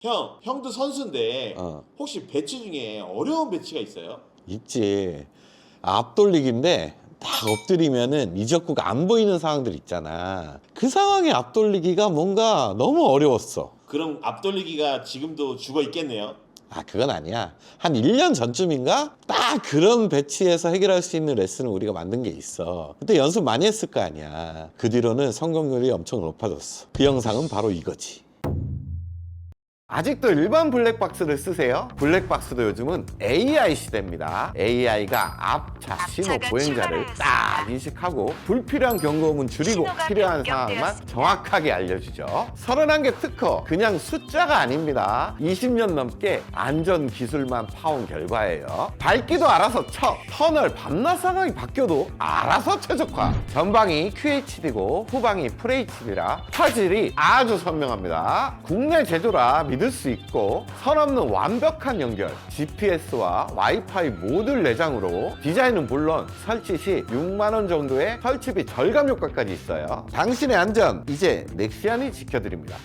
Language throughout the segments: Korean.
형도 선수인데 어. 혹시 배치 중에 어려운 배치가 있어요? 있지. 앞돌리기인데 딱 엎드리면은 이적구가 안 보이는 상황들 있잖아. 그 상황에 앞돌리기가 뭔가 너무 어려웠어. 그럼 앞돌리기가 지금도 죽어 있겠네요. 아, 그건 아니야. 한 1년 전쯤인가? 딱 그런 배치에서 해결할 수 있는 레슨을 우리가 만든 게 있어. 그때 연습 많이 했을 거 아니야. 그 뒤로는 성공률이 엄청 높아졌어. 그 영상은 바로 이거지. 아직도 일반 블랙박스를 쓰세요? 블랙박스도 요즘은 AI 시대입니다. AI가 앞차 신호 보행자를 딱 인식하고 불필요한 경고음은 줄이고 필요한 상황만 정확하게 알려주죠. 31개 특허 그냥 숫자가 아닙니다. 20년 넘게 안전 기술만 파온 결과예요. 밝기도 알아서 쳐, 터널 밤낮 상황이 바뀌어도 알아서 최적화. 전방이 QHD고 후방이 FHD라 화질이 아주 선명합니다. 국내 제조라 믿을 수 있고 선 없는 완벽한 연결, GPS와 와이파이 모듈 내장으로 디자인은 물론 설치 시 6만 원 정도의 설치비 절감 효과까지 있어요. 당신의 안전 이제 넥시안이 지켜드립니다.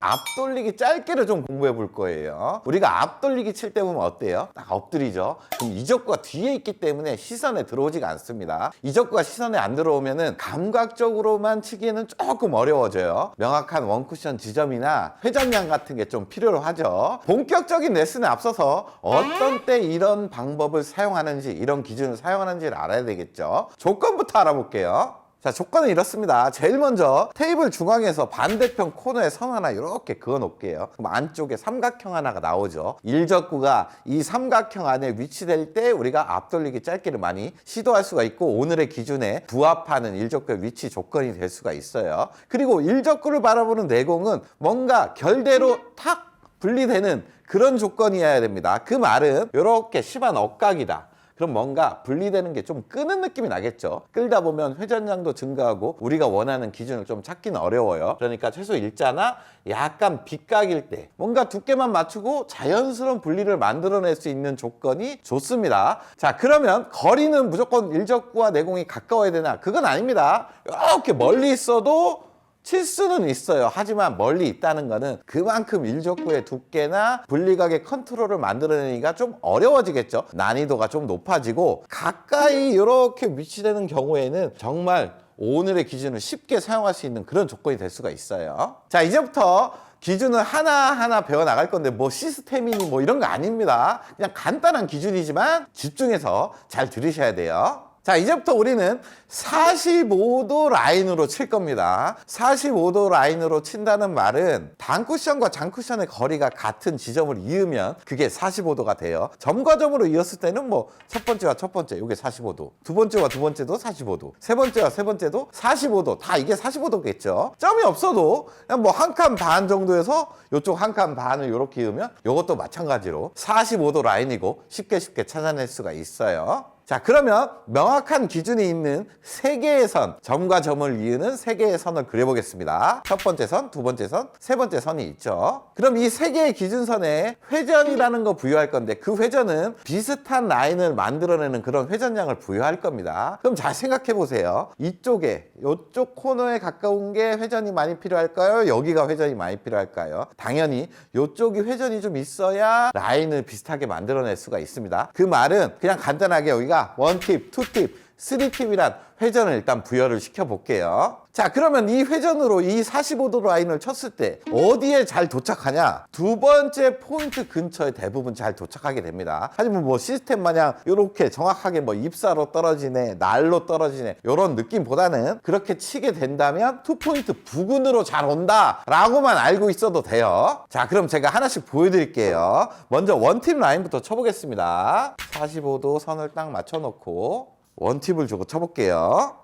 앞돌리기 짧게를 좀 공부해 볼 거예요. 우리가 앞돌리기 칠 때 보면 어때요? 딱 엎드리죠. 그럼 이적구가 뒤에 있기 때문에 시선에 들어오지가 않습니다. 이적구가 시선에 안 들어오면은 감각적으로만 치기에는 조금 어려워져요. 명확한 원쿠션 지점이나 회전량 같은 게 좀 필요로 하죠. 본격적인 레슨에 앞서서 어떤 때 이런 방법을 사용하는지, 이런 기준을 사용하는지를 알아야 되겠죠. 조건부터 알아볼게요. 자, 조건은 이렇습니다. 제일 먼저 테이블 중앙에서 반대편 코너에 선 하나 이렇게 그어 놓을게요. 그럼 안쪽에 삼각형 하나가 나오죠. 일적구가 이 삼각형 안에 위치될 때 우리가 앞돌리기 짧기를 많이 시도할 수가 있고 오늘의 기준에 부합하는 일적구의 위치 조건이 될 수가 있어요. 그리고 일적구를 바라보는 내공은 뭔가 결대로 탁 분리되는 그런 조건이어야 됩니다. 그 말은 이렇게 심한 억각이다. 그럼 뭔가 분리되는 게 좀 끄는 느낌이 나겠죠. 끌다 보면 회전량도 증가하고 우리가 원하는 기준을 좀 찾기는 어려워요. 그러니까 최소 일자나 약간 빗각일 때 뭔가 두께만 맞추고 자연스러운 분리를 만들어낼 수 있는 조건이 좋습니다. 자, 그러면 거리는 무조건 일적구와 내공이 가까워야 되나? 그건 아닙니다. 이렇게 멀리 있어도 칠 수는 있어요. 하지만 멀리 있다는 거는 그만큼 일적구의 두께나 분리각의 컨트롤을 만들어내기가 좀 어려워지겠죠. 난이도가 좀 높아지고 가까이 이렇게 위치되는 경우에는 정말 오늘의 기준을 쉽게 사용할 수 있는 그런 조건이 될 수가 있어요. 자, 이제부터 기준을 하나하나 배워나갈 건데 뭐 시스템이니 뭐 이런 거 아닙니다. 그냥 간단한 기준이지만 집중해서 잘 들으셔야 돼요. 자, 이제부터 우리는 45도 라인으로 칠 겁니다. 45도 라인으로 친다는 말은 단쿠션과 장쿠션의 거리가 같은 지점을 이으면 그게 45도가 돼요. 점과 점으로 이었을 때는 뭐 첫 번째와 첫 번째 이게 45도, 두 번째와 두 번째도 45도, 세 번째와 세 번째도 45도, 다 이게 45도겠죠. 점이 없어도 그냥 뭐 한 칸 반 정도에서 이쪽 한 칸 반을 이렇게 이으면 이것도 마찬가지로 45도 라인이고 쉽게 찾아낼 수가 있어요. 자, 그러면 명확한 기준이 있는 세 개의 선, 점과 점을 이으는 세 개의 선을 그려보겠습니다. 첫 번째 선, 두 번째 선, 세 번째 선이 있죠. 그럼 이 세 개의 기준선에 회전이라는 거 부여할 건데 그 회전은 비슷한 라인을 만들어내는 그런 회전량을 부여할 겁니다. 그럼 잘 생각해 보세요. 이쪽에, 이쪽 코너에 가까운 게 회전이 많이 필요할까요? 여기가 회전이 많이 필요할까요? 당연히 이쪽이 회전이 좀 있어야 라인을 비슷하게 만들어낼 수가 있습니다. 그 말은 그냥 간단하게 여기가 원팁, 투팁, 3팁이란 회전을 일단 부여를 시켜볼게요. 자, 그러면 이 회전으로 이 45도 라인을 쳤을 때 어디에 잘 도착하냐? 두 번째 포인트 근처에 대부분 잘 도착하게 됩니다. 하지만 뭐 시스템 마냥 이렇게 정확하게 뭐 입사로 떨어지네, 날로 떨어지네 이런 느낌보다는 그렇게 치게 된다면 투포인트 부근으로 잘 온다 라고만 알고 있어도 돼요. 자, 그럼 제가 하나씩 보여드릴게요. 먼저 원팁 라인부터 쳐보겠습니다. 45도 선을 딱 맞춰놓고 원팁을 주고 쳐볼게요.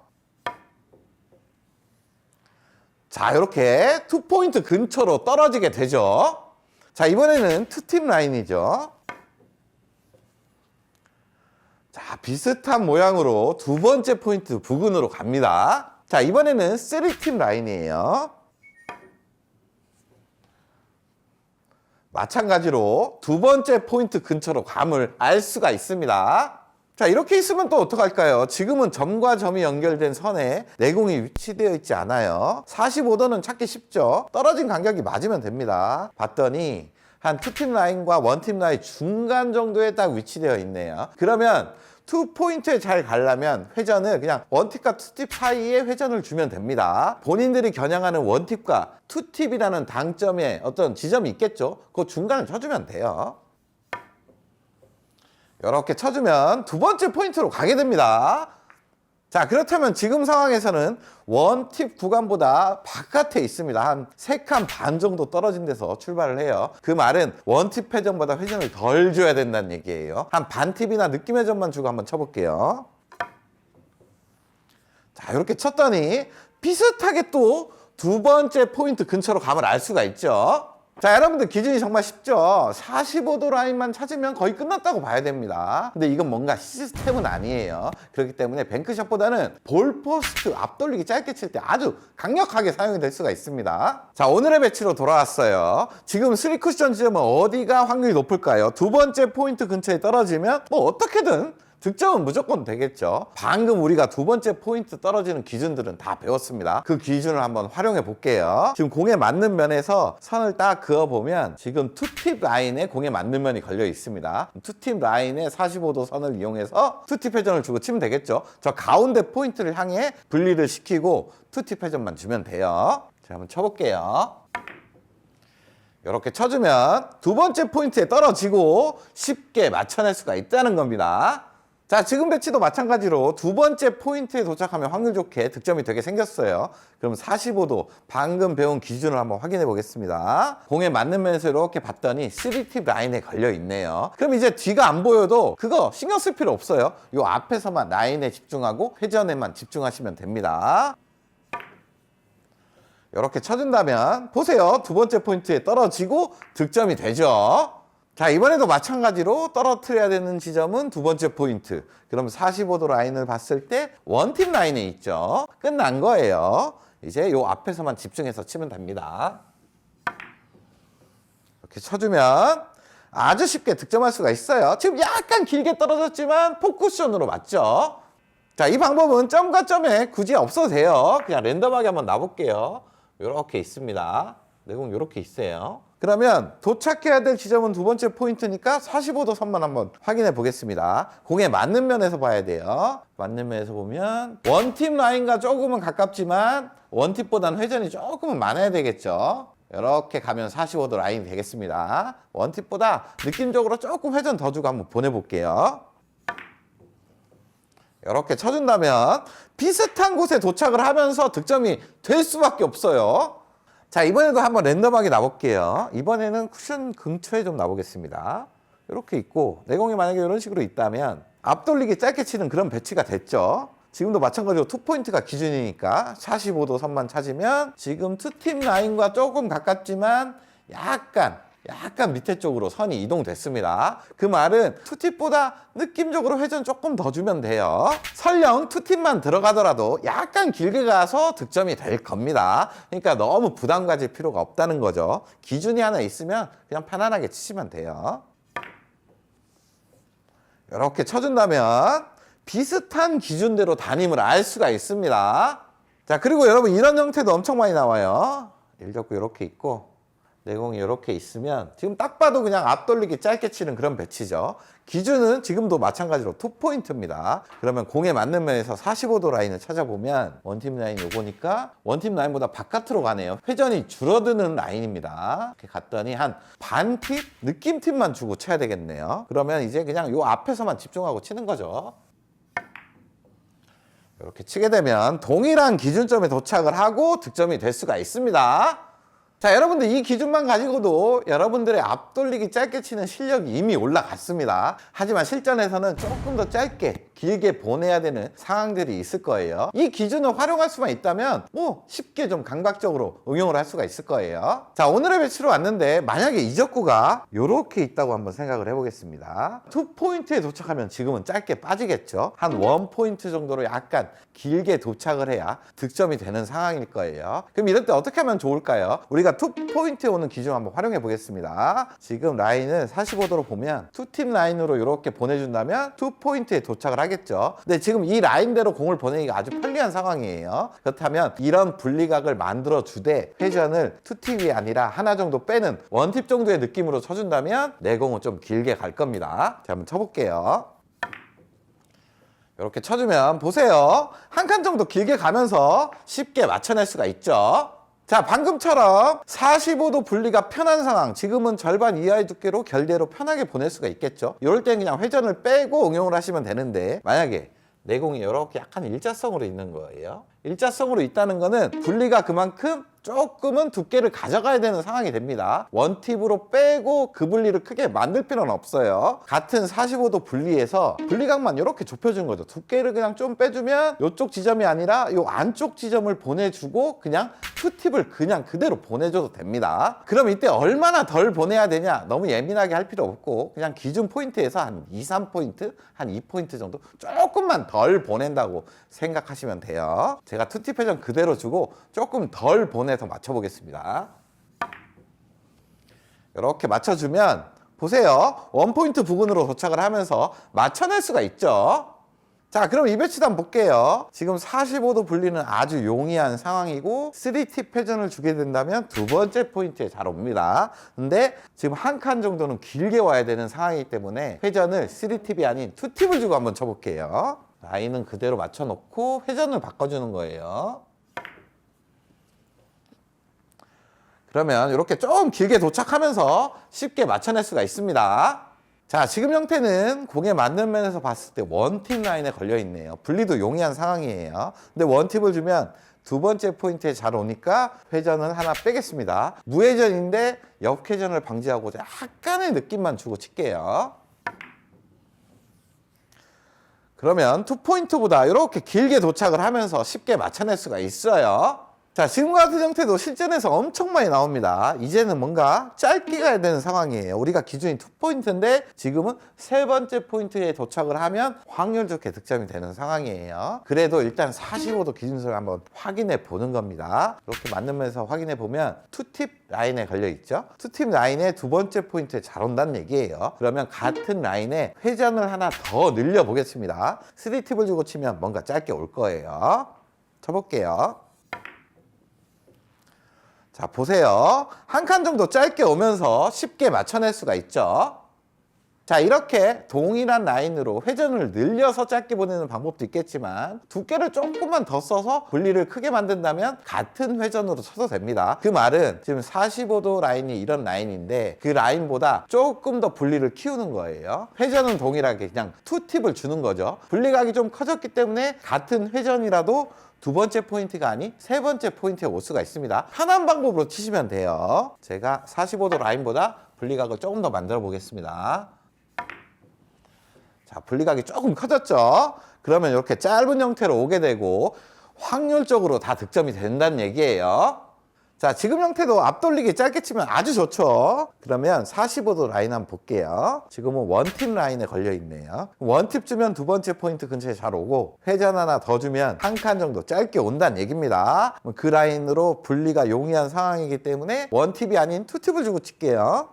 자, 이렇게 투포인트 근처로 떨어지게 되죠. 자, 이번에는 투팁 라인이죠. 자, 비슷한 모양으로 두 번째 포인트 부근으로 갑니다. 자, 이번에는 3팁 라인이에요. 마찬가지로 두 번째 포인트 근처로 감을 알 수가 있습니다. 자, 이렇게 있으면 또 어떡할까요? 지금은 점과 점이 연결된 선에 내공이 위치되어 있지 않아요. 45도는 찾기 쉽죠. 떨어진 간격이 맞으면 됩니다. 봤더니 한 투팁 라인과 원팁 라인 중간 정도에 딱 위치되어 있네요. 그러면 투포인트에 잘 가려면 회전을 그냥 원팁과 투팁 사이에 회전을 주면 됩니다. 본인들이 겨냥하는 원팁과 투팁이라는 당점에 어떤 지점이 있겠죠. 그 중간을 쳐주면 돼요. 이렇게 쳐주면 두 번째 포인트로 가게 됩니다. 자, 그렇다면 지금 상황에서는 원팁 구간보다 바깥에 있습니다. 한 3칸 반 정도 떨어진 데서 출발을 해요. 그 말은 원팁 회전보다 회전을 덜 줘야 된다는 얘기예요. 한 반팁이나 느낌 회전만 주고 한번 쳐볼게요. 자, 이렇게 쳤더니 비슷하게 또 두 번째 포인트 근처로 감을 알 수가 있죠. 자, 여러분들 기준이 정말 쉽죠. 45도 라인만 찾으면 거의 끝났다고 봐야 됩니다. 근데 이건 뭔가 시스템은 아니에요. 그렇기 때문에 뱅크샷보다는 볼포스트 앞돌리기 짧게 칠 때 아주 강력하게 사용이 될 수가 있습니다. 자, 오늘의 배치로 돌아왔어요. 지금 3쿠션 지점은 어디가 확률이 높을까요? 두 번째 포인트 근처에 떨어지면 뭐 어떻게든 득점은 무조건 되겠죠. 방금 우리가 두 번째 포인트 떨어지는 기준들은 다 배웠습니다. 그 기준을 한번 활용해 볼게요. 지금 공에 맞는 면에서 선을 딱 그어보면 지금 투팁 라인에 공에 맞는 면이 걸려 있습니다. 투팁 라인에 45도 선을 이용해서 투팁 회전을 주고 치면 되겠죠. 저 가운데 포인트를 향해 분리를 시키고 투팁 회전만 주면 돼요. 자, 한번 쳐볼게요. 이렇게 쳐주면 두 번째 포인트에 떨어지고 쉽게 맞춰낼 수가 있다는 겁니다. 자, 지금 배치도 마찬가지로 두 번째 포인트에 도착하면 확률 좋게 득점이 되게 생겼어요. 그럼 45도 방금 배운 기준을 한번 확인해 보겠습니다. 공에 맞는 면에서 이렇게 봤더니 3팁 라인에 걸려 있네요. 그럼 이제 뒤가 안 보여도 그거 신경 쓸 필요 없어요. 이 앞에서만 라인에 집중하고 회전에만 집중하시면 됩니다. 이렇게 쳐준다면 보세요. 두 번째 포인트에 떨어지고 득점이 되죠. 자, 이번에도 마찬가지로 떨어뜨려야 되는 지점은 두 번째 포인트. 그럼 45도 라인을 봤을 때 원팁 라인에 있죠. 끝난 거예요. 이제 요 앞에서만 집중해서 치면 됩니다. 이렇게 쳐주면 아주 쉽게 득점할 수가 있어요. 지금 약간 길게 떨어졌지만 포쿠션으로 맞죠. 자, 이 방법은 점과 점에 굳이 없어도 돼요. 그냥 랜덤하게 한번 놔볼게요. 이렇게 있습니다. 내공 이렇게 있어요. 그러면 도착해야 될 지점은 두 번째 포인트니까 45도 선만 한번 확인해 보겠습니다. 공에 맞는 면에서 봐야 돼요. 맞는 면에서 보면 원팁 라인과 조금은 가깝지만 원팁보다는 회전이 조금은 많아야 되겠죠. 이렇게 가면 45도 라인이 되겠습니다. 원팁보다 느낌적으로 조금 회전 더 주고 한번 보내볼게요. 이렇게 쳐준다면 비슷한 곳에 도착을 하면서 득점이 될 수밖에 없어요. 자, 이번에도 한번 랜덤하게 놔볼게요. 이번에는 쿠션 근처에 좀 놔보겠습니다. 이렇게 있고 내공이 만약에 이런 식으로 있다면 앞돌리기 짧게 치는 그런 배치가 됐죠. 지금도 마찬가지로 투포인트가 기준이니까 45도 선만 찾으면 지금 투팀 라인과 조금 가깝지만 약간 밑에 쪽으로 선이 이동됐습니다. 그 말은 투팁보다 느낌적으로 회전 조금 더 주면 돼요. 설령 투팁만 들어가더라도 약간 길게 가서 득점이 될 겁니다. 그러니까 너무 부담 가질 필요가 없다는 거죠. 기준이 하나 있으면 그냥 편안하게 치시면 돼요. 이렇게 쳐준다면 비슷한 기준대로 담임을 알 수가 있습니다. 자, 그리고 여러분 이런 형태도 엄청 많이 나와요. 일 잡고 이렇게 있고 내공이 이렇게 있으면 지금 딱 봐도 그냥 앞돌리기 짧게 치는 그런 배치죠. 기준은 지금도 마찬가지로 투포인트입니다. 그러면 공에 맞는 면에서 45도 라인을 찾아보면 원팀 라인 요거니까 원팀 라인보다 바깥으로 가네요. 회전이 줄어드는 라인입니다. 이렇게 갔더니 한 반팁? 느낌팁만 주고 쳐야 되겠네요. 그러면 이제 그냥 요 앞에서만 집중하고 치는 거죠. 이렇게 치게 되면 동일한 기준점에 도착을 하고 득점이 될 수가 있습니다. 자, 여러분들 이 기준만 가지고도 여러분들의 앞돌리기 짧게 치는 실력이 이미 올라갔습니다. 하지만 실전에서는 조금 더 짧게 길게 보내야 되는 상황들이 있을 거예요. 이 기준을 활용할 수만 있다면 쉽게 좀 감각적으로 응용을 할 수가 있을 거예요. 자, 오늘의 배치로 왔는데 만약에 이적구가 이렇게 있다고 한번 생각을 해보겠습니다. 2포인트에 도착하면 지금은 짧게 빠지겠죠. 한 1포인트 정도로 약간 길게 도착을 해야 득점이 되는 상황일 거예요. 그럼 이럴 때 어떻게 하면 좋을까요? 우리가 2포인트에 오는 기준 한번 활용해 보겠습니다. 지금 라인을 45도로 보면 투팀 라인으로 이렇게 보내준다면 2포인트에 도착을 하겠죠. 근데 지금 이 라인대로 공을 보내기가 아주 편리한 상황이에요. 그렇다면 이런 분리각을 만들어 주되 회전을 투팁이 아니라 하나 정도 빼는 원팁 정도의 느낌으로 쳐준다면 내 공은 좀 길게 갈 겁니다. 자, 한번 쳐볼게요. 이렇게 쳐주면 보세요. 한 칸 정도 길게 가면서 쉽게 맞춰낼 수가 있죠. 자, 방금처럼 45도 분리가 편한 상황, 지금은 절반 이하의 두께로 결대로 편하게 보낼 수가 있겠죠. 이럴 땐 그냥 회전을 빼고 응용을 하시면 되는데 만약에 내공이 이렇게 약간 일자성으로 있는 거예요. 일자성으로 있다는 거는 분리가 그만큼 조금은 두께를 가져가야 되는 상황이 됩니다. 원팁으로 빼고 그 분리를 크게 만들 필요는 없어요. 같은 45도 분리에서 분리각만 이렇게 좁혀준 거죠. 두께를 그냥 좀 빼주면 이쪽 지점이 아니라 이 안쪽 지점을 보내주고 그냥 투팁을 그냥 그대로 보내줘도 됩니다. 그럼 이때 얼마나 덜 보내야 되냐? 너무 예민하게 할 필요 없고 그냥 기준 포인트에서 한 2, 3포인트, 한 2포인트 정도 조금만 덜 보낸다고 생각하시면 돼요. 제가 투팁 회전 그대로 주고 조금 덜 보내서 맞춰보겠습니다. 이렇게 맞춰주면 보세요. 원포인트 부근으로 도착을 하면서 맞춰낼 수가 있죠. 자, 그럼 이 배치도 한번 볼게요. 지금 45도 분리는 아주 용이한 상황이고 3팁 회전을 주게 된다면 두 번째 포인트에 잘 옵니다. 근데 지금 한 칸 정도는 길게 와야 되는 상황이기 때문에 회전을 3팁이 아닌 2팁을 주고 한번 쳐볼게요. 라인은 그대로 맞춰놓고 회전을 바꿔주는 거예요. 그러면 이렇게 좀 길게 도착하면서 쉽게 맞춰낼 수가 있습니다. 자, 지금 형태는 공에 맞는 면에서 봤을 때 원팁 라인에 걸려 있네요. 분리도 용이한 상황이에요. 근데 원팁을 주면 두 번째 포인트에 잘 오니까 회전을 하나 빼겠습니다. 무회전인데 역회전을 방지하고자 약간의 느낌만 주고 칠게요. 그러면 2포인트보다 이렇게 길게 도착을 하면서 쉽게 맞춰낼 수가 있어요. 자, 지금 같은 형태도 실전에서 엄청 많이 나옵니다. 이제는 뭔가 짧게 가야 되는 상황이에요. 우리가 기준이 2포인트인데 지금은 세 번째 포인트에 도착을 하면 확률 좋게 득점이 되는 상황이에요. 그래도 일단 45도 기준선을 한번 확인해 보는 겁니다. 이렇게 맞는 면에서 확인해 보면 2팁 라인에 걸려 있죠. 2팁 라인에 두 번째 포인트에 잘 온다는 얘기예요. 그러면 같은 라인에 회전을 하나 더 늘려 보겠습니다. 3팁을 주고 치면 뭔가 짧게 올 거예요. 쳐볼게요. 자, 보세요. 한 칸 정도 짧게 오면서 쉽게 맞춰낼 수가 있죠. 자, 이렇게 동일한 라인으로 회전을 늘려서 짧게 보내는 방법도 있겠지만 두께를 조금만 더 써서 분리를 크게 만든다면 같은 회전으로 쳐도 됩니다. 그 말은 지금 45도 라인이 이런 라인인데 그 라인보다 조금 더 분리를 키우는 거예요. 회전은 동일하게 그냥 2팁을 주는 거죠. 분리각이 좀 커졌기 때문에 같은 회전이라도 두 번째 포인트가 아닌 세 번째 포인트에 올 수가 있습니다. 편한 방법으로 치시면 돼요. 제가 45도 라인보다 분리각을 조금 더 만들어 보겠습니다. 자, 분리각이 조금 커졌죠? 그러면 이렇게 짧은 형태로 오게 되고 확률적으로 다 득점이 된다는 얘기예요. 자, 지금 형태도 앞돌리기 짧게 치면 아주 좋죠. 그러면 45도 라인 한번 볼게요. 지금은 원팁 라인에 걸려 있네요. 원팁 주면 두 번째 포인트 근처에 잘 오고 회전 하나 더 주면 한 칸 정도 짧게 온다는 얘기입니다. 그 라인으로 분리가 용이한 상황이기 때문에 원팁이 아닌 투팁을 주고 칠게요.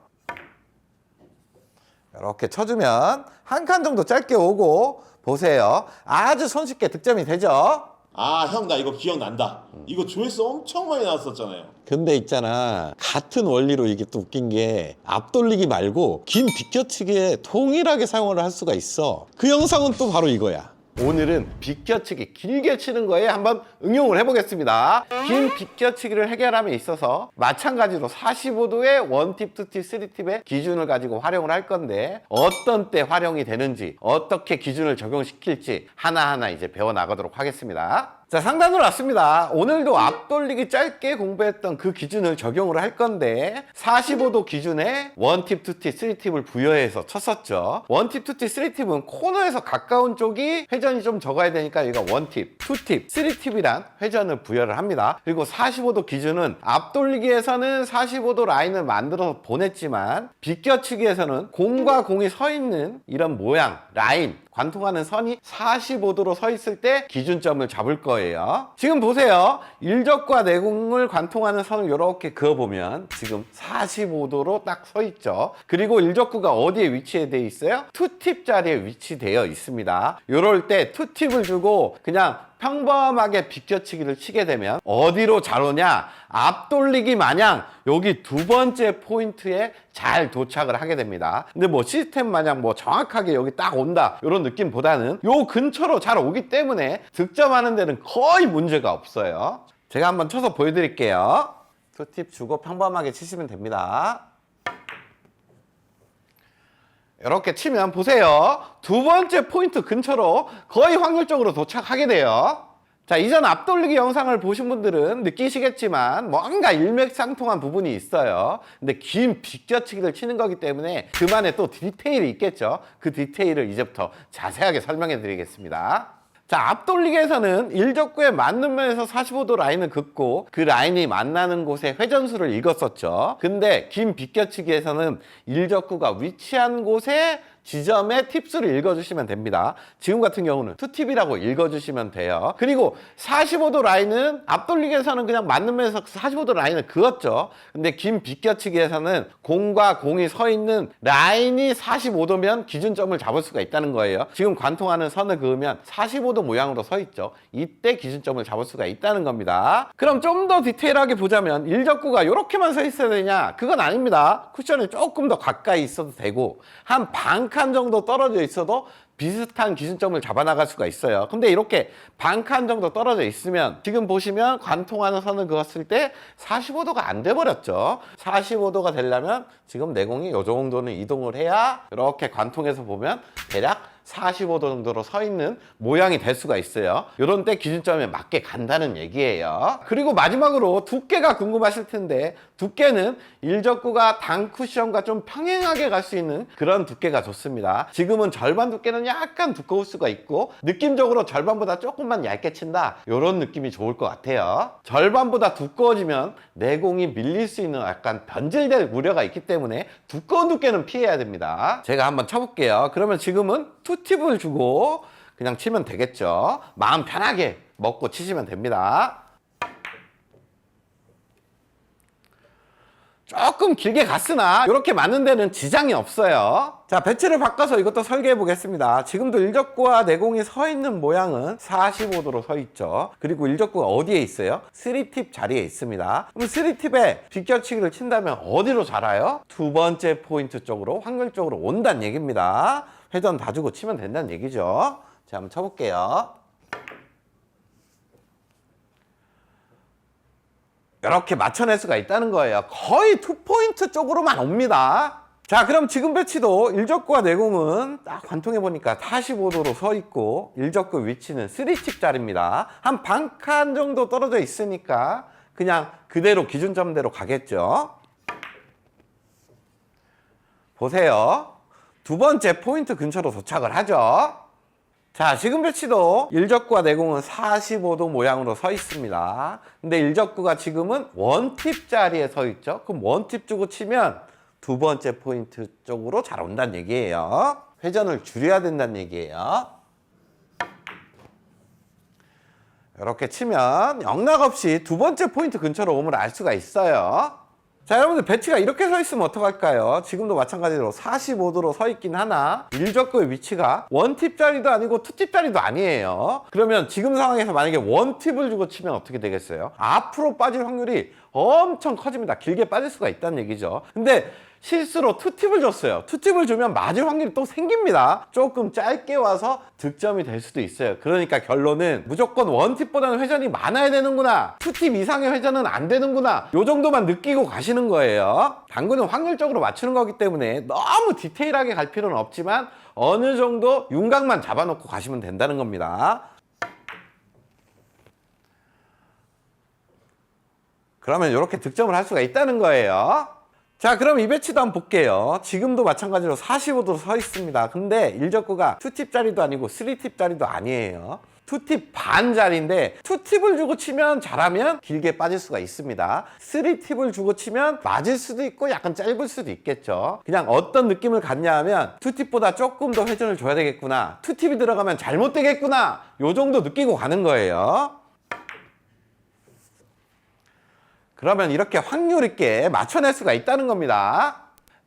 이렇게 쳐주면 한 칸 정도 짧게 오고 보세요. 아주 손쉽게 득점이 되죠. 아, 형, 나 이거 기억난다. 이거 조회수 엄청 많이 나왔었잖아요. 근데 있잖아, 같은 원리로 이게 또 웃긴 게 앞돌리기 말고 긴 비껴치기에 동일하게 사용을 할 수가 있어. 그 영상은 또 바로 이거야. 오늘은 비껴치기 길게 치는 거에 한번 응용을 해보겠습니다. 긴 비껴치기를 해결함에 있어서 마찬가지로 45도의 원팁, 투팁, 3팁의 기준을 가지고 활용을 할 건데 어떤 때 활용이 되는지 어떻게 기준을 적용시킬지 하나하나 이제 배워나가도록 하겠습니다. 자, 상단으로 왔습니다. 오늘도 앞돌리기 짧게 공부했던 그 기준을 적용을 할 건데 45도 기준에 1팁, 2팁, 3팁을 부여해서 쳤었죠. 1팁, 2팁, 3팁은 코너에서 가까운 쪽이 회전이 좀 적어야 되니까 여기가 1팁, 2팁, 3팁이란 회전을 부여를 합니다. 그리고 45도 기준은 앞돌리기에서는 45도 라인을 만들어서 보냈지만 비껴치기에서는 공과 공이 서 있는 이런 모양, 라인, 관통하는 선이 45도로 서 있을 때 기준점을 잡을 거예요. 지금 보세요. 일적과 내공을 관통하는 선을 이렇게 그어보면 지금 45도로 딱 서 있죠. 그리고 일적구가 어디에 위치되어 있어요? 2팁 자리에 위치되어 있습니다. 이럴 때 2팁을 주고 그냥 평범하게 비껴치기를 치게 되면 어디로 잘 오냐? 앞돌리기 마냥 여기 두 번째 포인트에 잘 도착을 하게 됩니다. 근데 뭐 시스템 마냥 뭐 정확하게 여기 딱 온다 이런 느낌보다는 요 근처로 잘 오기 때문에 득점하는 데는 거의 문제가 없어요. 제가 한번 쳐서 보여드릴게요. 2팁 주고 평범하게 치시면 됩니다. 이렇게 치면 보세요. 두 번째 포인트 근처로 거의 확률적으로 도착하게 돼요. 자, 이전 앞돌리기 영상을 보신 분들은 느끼시겠지만 뭔가 일맥상통한 부분이 있어요. 근데 긴 비껴치기를 치는 거기 때문에 그만의 또 디테일이 있겠죠. 그 디테일을 이제부터 자세하게 설명해 드리겠습니다. 자, 앞돌리기에서는 일적구에 맞는 면에서 45도 라인을 긋고 그 라인이 만나는 곳에 회전수를 읽었었죠. 근데 긴 비껴치기에서는 일적구가 위치한 곳에 지점에 팁수를 읽어주시면 됩니다. 지금 같은 경우는 2팁이라고 읽어주시면 돼요. 그리고 45도 라인은 앞돌리기에서는 그냥 맞는 면에서 45도 라인을 그었죠. 근데 긴 비껴치기에서는 공과 공이 서 있는 라인이 45도면 기준점을 잡을 수가 있다는 거예요. 지금 관통하는 선을 그으면 45도 모양으로 서 있죠. 이때 기준점을 잡을 수가 있다는 겁니다. 그럼 좀 더 디테일하게 보자면 일적구가 이렇게만 서 있어야 되냐? 그건 아닙니다. 쿠션이 조금 더 가까이 있어도 되고 한 반칸 정도 떨어져 있어도 비슷한 기준점을 잡아나갈 수가 있어요. 근데 이렇게 반칸 정도 떨어져 있으면 지금 보시면 관통하는 선을 그었을 때 45도가 안 돼버렸죠. 45도가 되려면 지금 내공이 이 정도는 이동을 해야 이렇게 관통해서 보면 대략 45도 정도로 서 있는 모양이 될 수가 있어요. 이런 때 기준점에 맞게 간다는 얘기예요. 그리고 마지막으로 두께가 궁금하실 텐데 두께는 일적구가 당 쿠션과 좀 평행하게 갈 수 있는 그런 두께가 좋습니다. 지금은 절반 두께는 약간 두꺼울 수가 있고 느낌적으로 절반보다 조금만 얇게 친다 이런 느낌이 좋을 것 같아요. 절반보다 두꺼워지면 내공이 밀릴 수 있는 약간 변질될 우려가 있기 때문에 두꺼운 두께는 피해야 됩니다. 제가 한번 쳐볼게요. 그러면 지금은 2팁을 주고 그냥 치면 되겠죠. 마음 편하게 먹고 치시면 됩니다. 조금 길게 갔으나 이렇게 맞는 데는 지장이 없어요. 자, 배치를 바꿔서 이것도 설계해 보겠습니다. 지금도 일적구와 내공이 서 있는 모양은 45도로 서 있죠. 그리고 일적구가 어디에 있어요? 3팁 자리에 있습니다. 그럼 3팁에 비껴치기를 친다면 어디로 잘 와요? 두 번째 포인트 쪽으로 확률적으로 온다는 얘기입니다. 회전 다 주고 치면 된다는 얘기죠. 자, 한번 쳐볼게요. 이렇게 맞춰낼 수가 있다는 거예요. 거의 2포인트 쪽으로만 옵니다. 자, 그럼 지금 배치도 일적구와 내공은 딱 관통해 보니까 45도로 서 있고 일적구 위치는 3팁 자리입니다. 한 반칸 정도 떨어져 있으니까 그냥 그대로 기준점대로 가겠죠. 보세요. 두 번째 포인트 근처로 도착을 하죠. 자, 지금 배치도 일적구와 내공은 45도 모양으로 서 있습니다. 근데 일적구가 지금은 1팁 자리에 서 있죠. 그럼 1팁 주고 치면 두 번째 포인트 쪽으로 잘 온다는 얘기예요. 회전을 줄여야 된다는 얘기예요. 이렇게 치면 영락없이 두 번째 포인트 근처로 오면 알 수가 있어요. 자, 여러분들 배치가 이렇게 서 있으면 어떡할까요? 지금도 마찬가지로 45도로 서 있긴 하나 일적구의 위치가 1팁 자리도 아니고 2팁 자리도 아니에요. 그러면 지금 상황에서 만약에 1팁을 주고 치면 어떻게 되겠어요? 앞으로 빠질 확률이 엄청 커집니다. 길게 빠질 수가 있다는 얘기죠. 근데 실수로 2팁을 줬어요. 2팁을 주면 맞을 확률이 또 생깁니다. 조금 짧게 와서 득점이 될 수도 있어요. 그러니까 결론은 무조건 1팁보다는 회전이 많아야 되는구나, 2팁 이상의 회전은 안 되는구나, 요 정도만 느끼고 가시는 거예요. 당구는 확률적으로 맞추는 거기 때문에 너무 디테일하게 갈 필요는 없지만 어느 정도 윤곽만 잡아놓고 가시면 된다는 겁니다. 그러면 이렇게 득점을 할 수가 있다는 거예요. 자, 그럼 이 배치도 한번 볼게요. 지금도 마찬가지로 45도 서 있습니다. 근데 일적구가 2팁짜리도 아니고 3팁짜리도 아니에요. 2팁 반짜리인데 2팁을 주고 치면 잘하면 길게 빠질 수가 있습니다. 3팁을 주고 치면 맞을 수도 있고 약간 짧을 수도 있겠죠. 그냥 어떤 느낌을 갖냐 하면 2팁보다 조금 더 회전을 줘야 되겠구나, 2팁이 들어가면 잘못되겠구나, 요 정도 느끼고 가는 거예요. 그러면 이렇게 확률 있게 맞춰낼 수가 있다는 겁니다.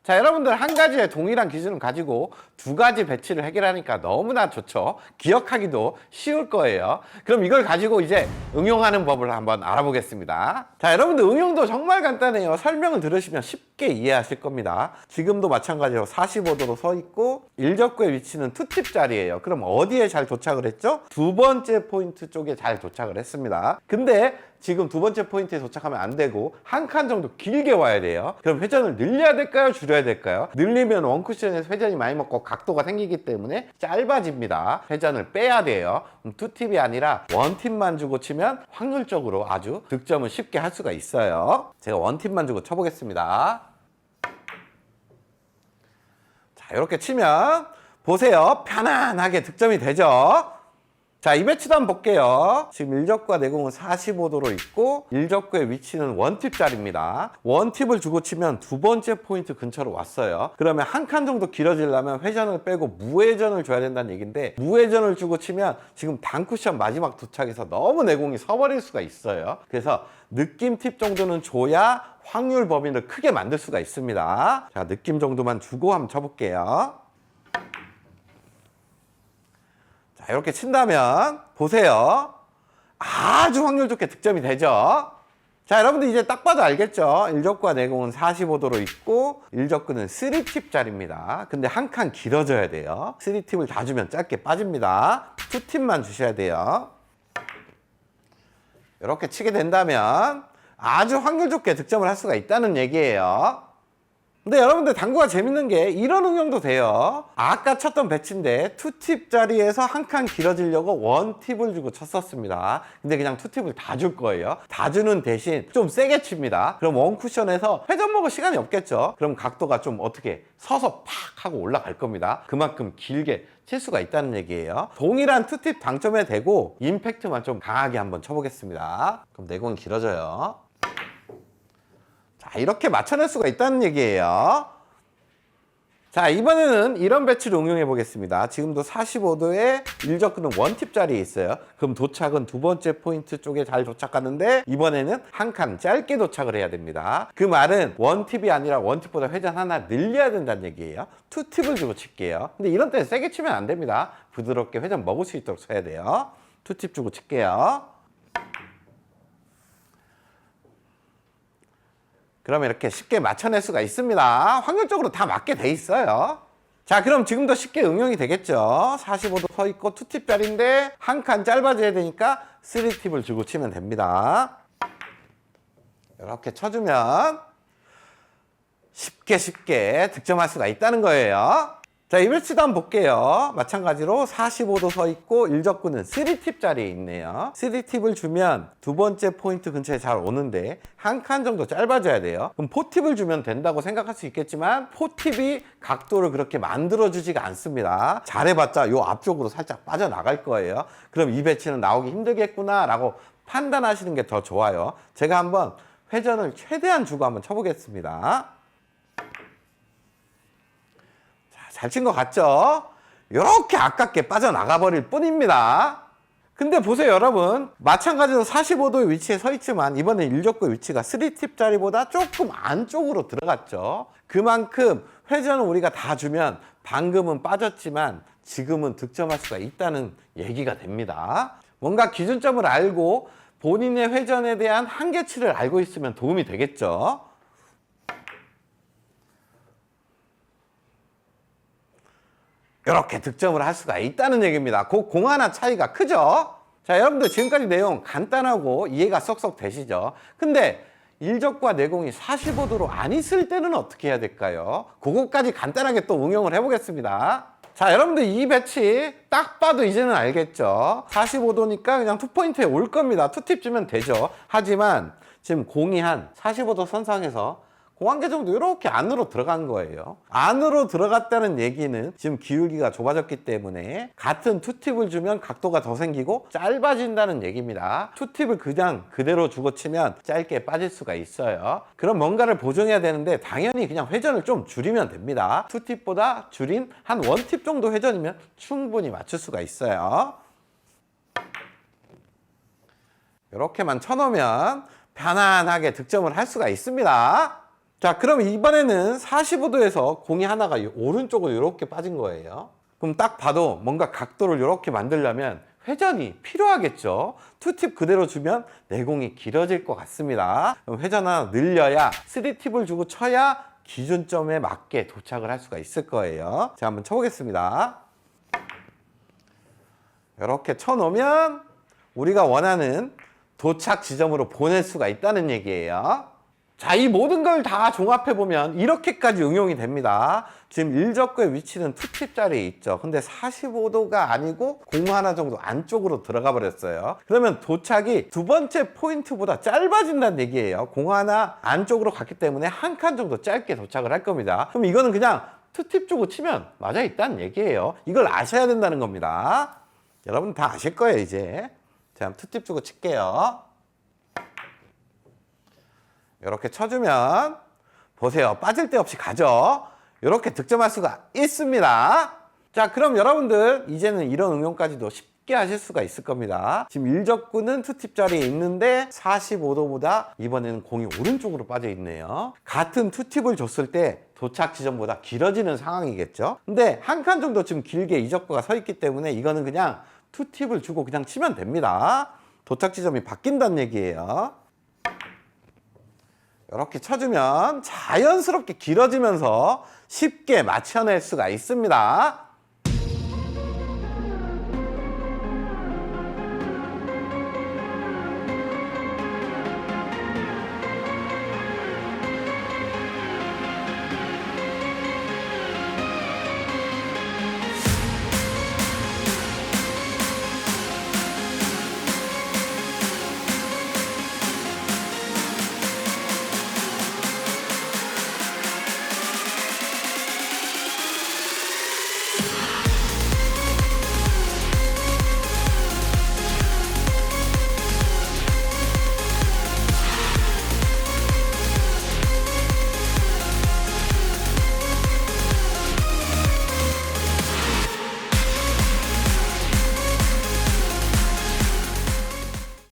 자, 여러분들 한 가지의 동일한 기준을 가지고 두 가지 배치를 해결하니까 너무나 좋죠. 기억하기도 쉬울 거예요. 그럼 이걸 가지고 이제 응용하는 법을 한번 알아보겠습니다. 자, 여러분들 응용도 정말 간단해요. 설명을 들으시면 쉽게 이해하실 겁니다. 지금도 마찬가지로 45도로 서 있고 일적구의 위치는 2팁 자리예요. 그럼 어디에 잘 도착을 했죠? 두 번째 포인트 쪽에 잘 도착을 했습니다. 근데 지금 두 번째 포인트에 도착하면 안 되고 한 칸 정도 길게 와야 돼요. 그럼 회전을 늘려야 될까요? 줄여야 될까요? 늘리면 원쿠션에서 회전이 많이 먹고 각도가 생기기 때문에 짧아집니다. 회전을 빼야 돼요. 2팁이 아니라 1팁만 주고 치면 확률적으로 아주 득점을 쉽게 할 수가 있어요. 제가 1팁만 주고 쳐보겠습니다. 자, 이렇게 치면 보세요. 편안하게 득점이 되죠. 자, 이 배치도 한번 볼게요. 지금 일적구와 내공은 45도로 있고 일적구의 위치는 1팁 자리입니다. 1팁을 주고 치면 두 번째 포인트 근처로 왔어요. 그러면 한 칸 정도 길어지려면 회전을 빼고 무회전을 줘야 된다는 얘기인데, 무회전을 주고 치면 지금 단쿠션 마지막 도착에서 너무 내공이 서버릴 수가 있어요. 그래서 느낌 팁 정도는 줘야 확률 범위를 크게 만들 수가 있습니다. 자, 느낌 정도만 주고 한번 쳐볼게요. 자, 이렇게 친다면 보세요. 아주 확률 좋게 득점이 되죠. 자, 여러분들 이제 딱 봐도 알겠죠? 일적구와 내공은 45도로 있고 일적구는 3팁 자리입니다. 근데 한 칸 길어져야 돼요. 3팁을 다 주면 짧게 빠집니다. 2팁만 주셔야 돼요. 이렇게 치게 된다면 아주 확률 좋게 득점을 할 수가 있다는 얘기예요. 근데 여러분들 당구가 재밌는 게 이런 응용도 돼요. 아까 쳤던 배치인데 2팁 자리에서 한 칸 길어지려고 1팁을 주고 쳤었습니다. 근데 그냥 2팁을 다 줄 거예요. 다 주는 대신 좀 세게 칩니다. 그럼 원쿠션에서 회전 먹을 시간이 없겠죠. 그럼 각도가 좀 어떻게 서서 팍 하고 올라갈 겁니다. 그만큼 길게 칠 수가 있다는 얘기예요. 동일한 2팁 당점에 대고 임팩트만 좀 강하게 한번 쳐보겠습니다. 그럼 내공이 길어져요. 자, 이렇게 맞춰낼 수가 있다는 얘기예요. 자, 이번에는 이런 배치를 응용해 보겠습니다. 지금도 45도에 일적구는 1팁 자리에 있어요. 그럼 도착은 두 번째 포인트 쪽에 잘 도착하는데 이번에는 한 칸 짧게 도착을 해야 됩니다. 그 말은 1팁이 아니라 1팁보다 회전 하나 늘려야 된다는 얘기예요. 2팁을 주고 칠게요. 근데 이런 때는 세게 치면 안 됩니다. 부드럽게 회전 먹을 수 있도록 쳐야 돼요. 2팁 주고 칠게요. 그러면 이렇게 쉽게 맞춰낼 수가 있습니다. 확률적으로 다 맞게 돼 있어요. 자, 그럼 지금도 쉽게 응용이 되겠죠. 45도 서 있고 2팁 자리인데 한 칸 짧아져야 되니까 3팁을 주고 치면 됩니다. 이렇게 쳐주면 쉽게 득점할 수가 있다는 거예요. 자, 이 배치도 한번 볼게요. 마찬가지로 45도 서 있고 일적구는 3팁 자리에 있네요. 3팁을 주면 두 번째 포인트 근처에 잘 오는데 한 칸 정도 짧아져야 돼요. 그럼 4팁을 주면 된다고 생각할 수 있겠지만 4팁이 각도를 그렇게 만들어주지가 않습니다. 잘해봤자 요 앞쪽으로 살짝 빠져나갈 거예요. 그럼 이 배치는 나오기 힘들겠구나 라고 판단하시는 게 더 좋아요. 제가 한번 회전을 최대한 주고 한번 쳐보겠습니다. 잘 친 것 같죠? 이렇게 아깝게 빠져나가 버릴 뿐입니다. 근데 보세요, 여러분. 마찬가지로 45도의 위치에 서 있지만 이번에 일적구의 위치가 3팁 자리보다 조금 안쪽으로 들어갔죠. 그만큼 회전을 우리가 다 주면 방금은 빠졌지만 지금은 득점할 수가 있다는 얘기가 됩니다. 뭔가 기준점을 알고 본인의 회전에 대한 한계치를 알고 있으면 도움이 되겠죠. 이렇게 득점을 할 수가 있다는 얘기입니다. 그 공 하나 차이가 크죠? 자, 여러분들 지금까지 내용 간단하고 이해가 쏙쏙 되시죠? 근데 일적구와 내공이 45도로 안 있을 때는 어떻게 해야 될까요? 그것까지 간단하게 또 응용을 해보겠습니다. 자, 여러분들 이 배치 딱 봐도 이제는 알겠죠? 45도니까 그냥 2포인트에 올 겁니다. 2팁 주면 되죠. 하지만 지금 공이 한 45도 선상에서 공 한 개 정도 이렇게 안으로 들어간 거예요. 안으로 들어갔다는 얘기는 지금 기울기가 좁아졌기 때문에 같은 투팁을 주면 각도가 더 생기고 짧아진다는 얘기입니다. 투팁을 그냥 그대로 주고 치면 짧게 빠질 수가 있어요. 그럼 뭔가를 보정해야 되는데 당연히 그냥 회전을 좀 줄이면 됩니다. 투팁보다 줄인 한 원팁 정도 회전이면 충분히 맞출 수가 있어요. 이렇게만 쳐놓으면 편안하게 득점을 할 수가 있습니다. 자, 그럼 이번에는 45도에서 공이 하나가 오른쪽으로 이렇게 빠진 거예요. 그럼 딱 봐도 뭔가 각도를 이렇게 만들려면 회전이 필요하겠죠. 투팁 그대로 주면 내공이 길어질 것 같습니다. 그럼 회전 하나 늘려야 3팁을 주고 쳐야 기준점에 맞게 도착을 할 수가 있을 거예요. 자, 한번 쳐보겠습니다. 이렇게 쳐놓으면 우리가 원하는 도착 지점으로 보낼 수가 있다는 얘기예요. 자, 이 모든 걸 다 종합해보면 이렇게까지 응용이 됩니다. 지금 일적구의 위치는 투팁 자리에 있죠. 근데 45도가 아니고 공 하나 정도 안쪽으로 들어가 버렸어요. 그러면 도착이 두 번째 포인트보다 짧아진다는 얘기예요. 공 하나 안쪽으로 갔기 때문에 한 칸 정도 짧게 도착을 할 겁니다. 그럼 이거는 그냥 투팁 주고 치면 맞아 있다는 얘기예요. 이걸 아셔야 된다는 겁니다. 여러분 다 아실 거예요, 이제. 자, 투팁 주고 칠게요. 이렇게 쳐주면 보세요. 빠질 데 없이 가죠. 이렇게 득점할 수가 있습니다. 자, 그럼 여러분들 이제는 이런 응용까지도 쉽게 하실 수가 있을 겁니다. 지금 일적구는 투팁 자리에 있는데 45도보다 이번에는 공이 오른쪽으로 빠져 있네요. 같은 투팁을 줬을 때 도착 지점보다 길어지는 상황이겠죠. 근데 한 칸 정도 지금 길게 이적구가 서 있기 때문에 이거는 그냥 투팁을 주고 그냥 치면 됩니다. 도착 지점이 바뀐다는 얘기예요. 이렇게 쳐주면 자연스럽게 길어지면서 쉽게 맞춰낼 수가 있습니다.